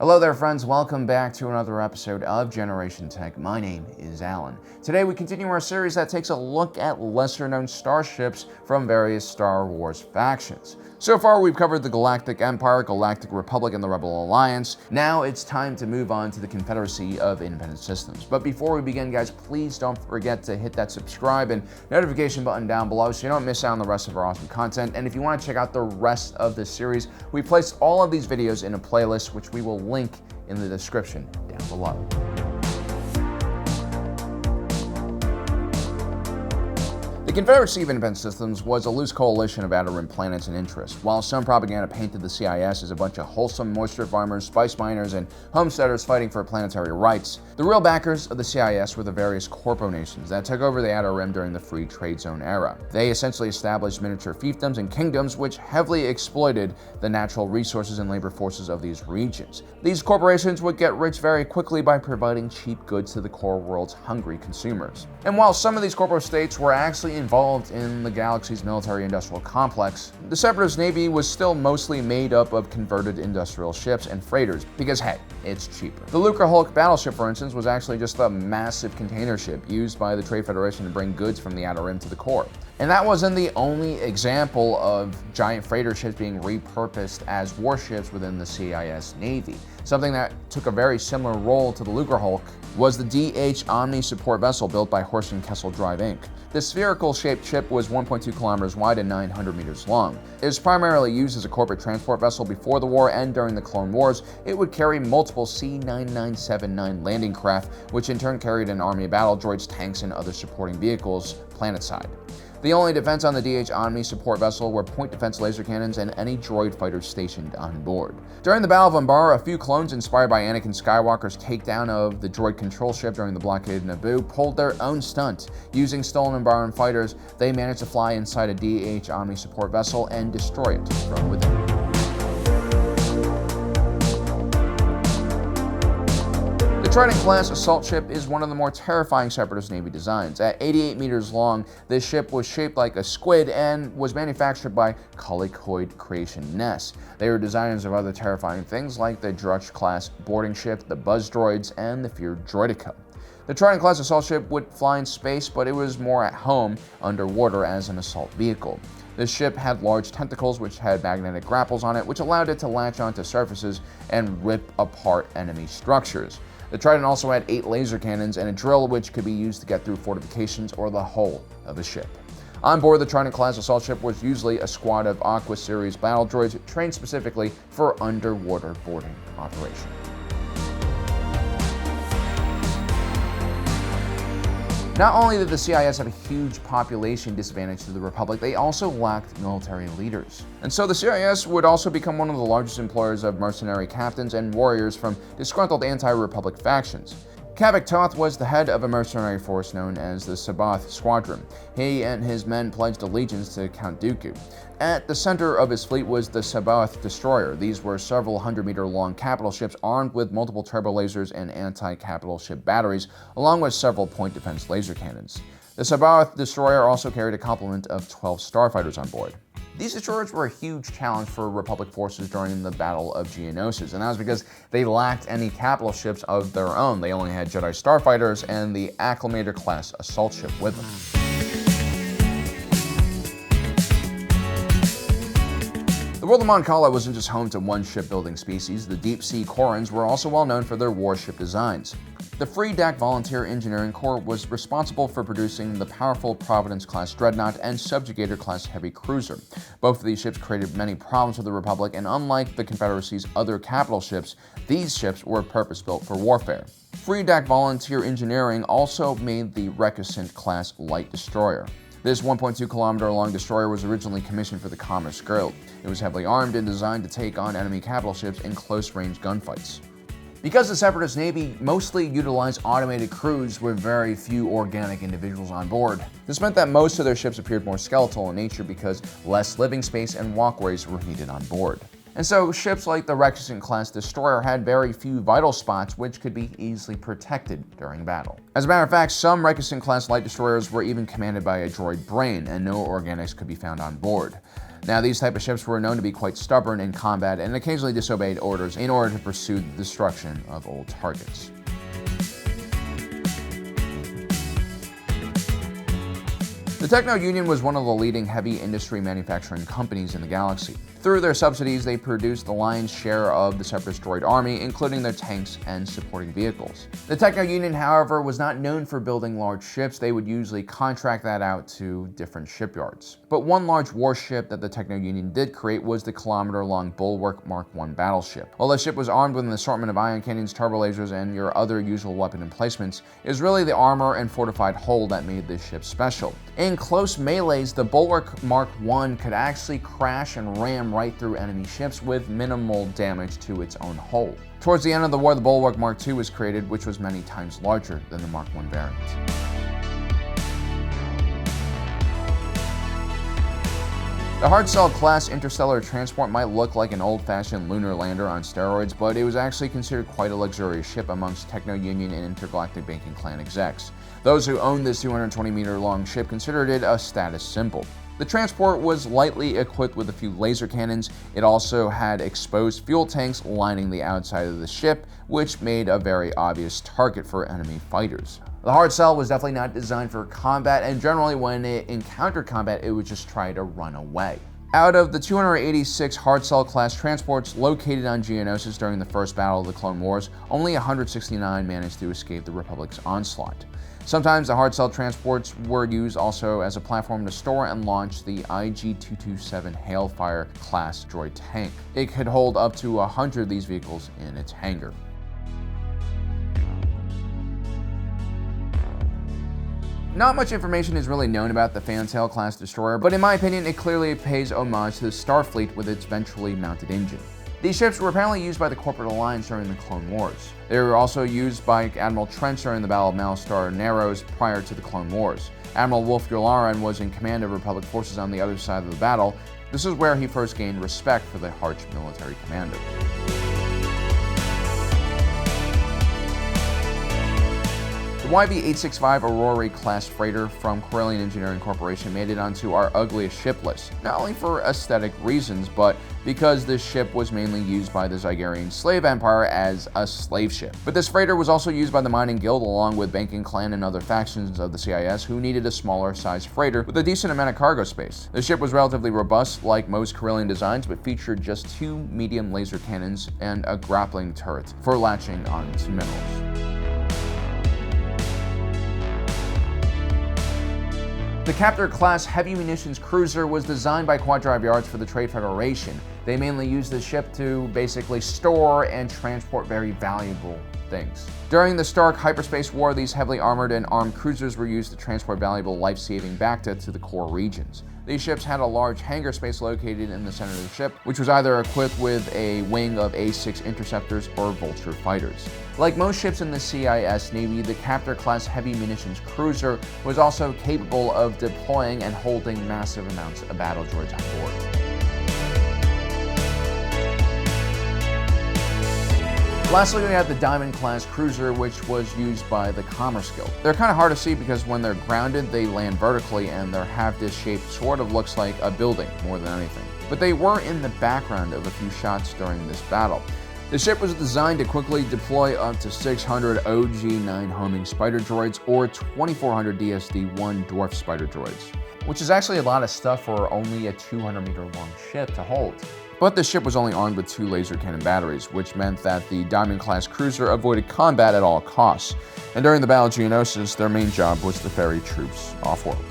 Hello there friends, welcome back to another episode of Generation Tech. My name is Alan. Today we continue our series that takes a look at lesser known starships from various Star Wars factions. So far we've covered the Galactic Empire, Galactic Republic, and the Rebel Alliance. Now it's time to move on to the Confederacy of Independent Systems. But before we begin guys, please don't forget to hit that subscribe and notification button down below so you don't miss out on the rest of our awesome content. And if you want to check out the rest of this series, we placed all of these videos in a playlist which we will link in the description down below. The Confederacy of Independent Systems was a loose coalition of outer rim planets and interests. While some propaganda painted the CIS as a bunch of wholesome moisture farmers, spice miners, and homesteaders fighting for planetary rights, the real backers of the CIS were the various corpo nations that took over the outer rim during the Free Trade Zone era. They essentially established miniature fiefdoms and kingdoms which heavily exploited the natural resources and labor forces of these regions. These corporations would get rich very quickly by providing cheap goods to the core world's hungry consumers. And while some of these corpo states were actually involved in the galaxy's military-industrial complex, the Separatist Navy was still mostly made up of converted industrial ships and freighters because, hey, it's cheaper. The Lucre Hulk battleship, for instance, was actually just a massive container ship used by the Trade Federation to bring goods from the outer rim to the core. And that wasn't the only example of giant freighter ships being repurposed as warships within the CIS Navy. Something that took a very similar role to the Lucre Hulk was the DM-OMNI support vessel built by Horst and Kessel Drive Inc. This spherical-shaped ship was 1.2 kilometers wide and 900 meters long. It was primarily used as a corporate transport vessel before the war, and during the Clone Wars, it would carry multiple C-9979 landing craft, which in turn carried an army of battle droids, tanks, and other supporting vehicles planetside. The only defense on the DM-OMNI support vessel were point defense laser cannons and any droid fighters stationed on board. During the Battle of Umbara, a few clones inspired by Anakin Skywalker's takedown of the droid control ship during the blockade of Naboo pulled their own stunt. Using stolen Umbaran fighters, they managed to fly inside a DM-OMNI support vessel and destroy it from within. The TRIDENT-CLASS assault ship is one of the more terrifying Separatist Navy designs. At 88 meters long, this ship was shaped like a squid and was manufactured by Colicoid Creation Ness. They were designers of other terrifying things like the Rarest-class boarding ship, the Buzz droids, and the feared Droideka. The TRIDENT-CLASS assault ship would fly in space, but it was more at home underwater as an assault vehicle. This ship had large tentacles which had magnetic grapples on it, which allowed it to latch onto surfaces and rip apart enemy structures. The Trident also had 8 laser cannons and a drill which could be used to get through fortifications or the hull of a ship. On board the Trident-class assault ship was usually a squad of Aqua series battle droids trained specifically for underwater boarding operations. Not only did the CIS have a huge population disadvantage to the Republic, they also lacked military leaders. And so the CIS would also become one of the largest employers of mercenary captains and warriors from disgruntled anti-Republic factions. Cavic Toth was the head of a mercenary force known as the SABAOTH Squadron. He and his men pledged allegiance to Count Dooku. At the center of his fleet was the SABAOTH destroyer. These were several 100-meter-long capital ships armed with multiple turbo lasers and anti-capital ship batteries, along with several point defense laser cannons. The SABAOTH destroyer also carried a complement of 12 starfighters on board. These destroyers were a huge challenge for Republic forces during the Battle of Geonosis, and that was because they lacked any capital ships of their own. They only had Jedi starfighters and the Acclamator-class assault ship with them. The world of Mon Cala wasn't just home to one shipbuilding species. The deep-sea Corans were also well known for their warship designs. The Free DAC Volunteer Engineering Corps was responsible for producing the powerful Providence-class dreadnought and Subjugator-class heavy cruiser. Both of these ships created many problems for the Republic, and unlike the Confederacy's other capital ships, these ships were purpose-built for warfare. Free DAC Volunteer Engineering also made the RECUSANT-CLASS light destroyer. This 1.2-kilometer-long destroyer was originally commissioned for the Commerce Guild. It was heavily armed and designed to take on enemy capital ships in close-range gunfights. Because the Separatist Navy mostly utilized automated crews with very few organic individuals on board, this meant that most of their ships appeared more skeletal in nature because less living space and walkways were needed on board. And so ships like the RECUSANT-CLASS destroyer had very few vital spots which could be easily protected during battle. As a matter of fact, some RECUSANT-CLASS light destroyers were even commanded by a droid brain, and no organics could be found on board. Now, these type of ships were known to be quite stubborn in combat and occasionally disobeyed orders in order to pursue the destruction of old targets. The Techno-Union was one of the leading heavy industry manufacturing companies in the galaxy. Through their subsidies, they produced the lion's share of the Separatist droid army, including their tanks and supporting vehicles. The Techno-Union, however, was not known for building large ships. They would usually contract that out to different shipyards. But one large warship that the Techno-Union did create was the kilometer-long Bulwark Mark I battleship. While the ship was armed with an assortment of ion cannons, turbo lasers, and your other usual weapon emplacements, it was really the armor and fortified hull that made this ship special. In close melees, the Bulwark Mark I could actually crash and ram right through enemy ships with minimal damage to its own hull. Towards the end of the war, the Bulwark Mark II was created, which was many times larger than the Mark I variant. The HARDCELL-CLASS interstellar transport might look like an old-fashioned lunar lander on steroids, but it was actually considered quite a luxurious ship amongst Techno-Union and Intergalactic Banking Clan execs. Those who owned this 220-meter-long ship considered it a status symbol. The transport was lightly equipped with a few laser cannons. It also had exposed fuel tanks lining the outside of the ship, which made a very obvious target for enemy fighters. The HARDCELL was definitely not designed for combat, and generally when it encountered combat, it would just try to run away. Out of the 286 HARDCELL-class transports located on Geonosis during the first battle of the Clone Wars, only 169 managed to escape the Republic's onslaught. Sometimes the HARDCELL transports were used also as a platform to store and launch the IG-227 Hailfire-class droid tank. It could hold up to 100 of these vehicles in its hangar. Not much information is really known about the FANTAIL-class destroyer, but in my opinion, it clearly pays homage to the Starfleet with its ventrally mounted engine. These ships were apparently used by the Corporate Alliance during the Clone Wars. They were also used by Admiral Trench during the Battle of Malstar Narrows prior to the Clone Wars. Admiral Wolf Yularen was in command of Republic forces on the other side of the battle. This is where he first gained respect for the harsh military commander. The YV-865 AURORE class freighter from Corellian Engineering Corporation made it onto our ugliest ship list, not only for aesthetic reasons, but because this ship was mainly used by the Zygerian slave empire as a slave ship. But this freighter was also used by the Mining Guild along with Banking Clan and other factions of the CIS who needed a smaller size freighter with a decent amount of cargo space. The ship was relatively robust like most Corellian designs, but featured just 2 medium laser cannons and a grappling turret for latching onto minerals. The CAPTOR-class heavy munitions cruiser was designed by Quad Drive Yards for the Trade Federation. They mainly used this ship to basically store and transport very valuable things. During the Stark Hyperspace War, these heavily armored and armed cruisers were used to transport valuable life-saving Bacta to the core regions. These ships had a large hangar space located in the center of the ship, which was either equipped with a wing of A6 interceptors or Vulture fighters. Like most ships in the CIS Navy, the CAPTOR-class heavy munitions cruiser was also capable of deploying and holding massive amounts of battle droids on board. Lastly, we have the Diamond-class cruiser, which was used by the Commerce Guild. They're kind of hard to see because when they're grounded, they land vertically and their half-disc shape sort of looks like a building more than anything. But they were in the background of a few shots during this battle. The ship was designed to quickly deploy up to 600 OG-9 homing spider droids or 2400 DSD-1 dwarf spider droids, which is actually a lot of stuff for only a 200-meter-long ship to hold. But the ship was only armed with 2 laser cannon batteries, which meant that the Diamond-class cruiser avoided combat at all costs. And during the Battle of Geonosis, their main job was to ferry troops off-world.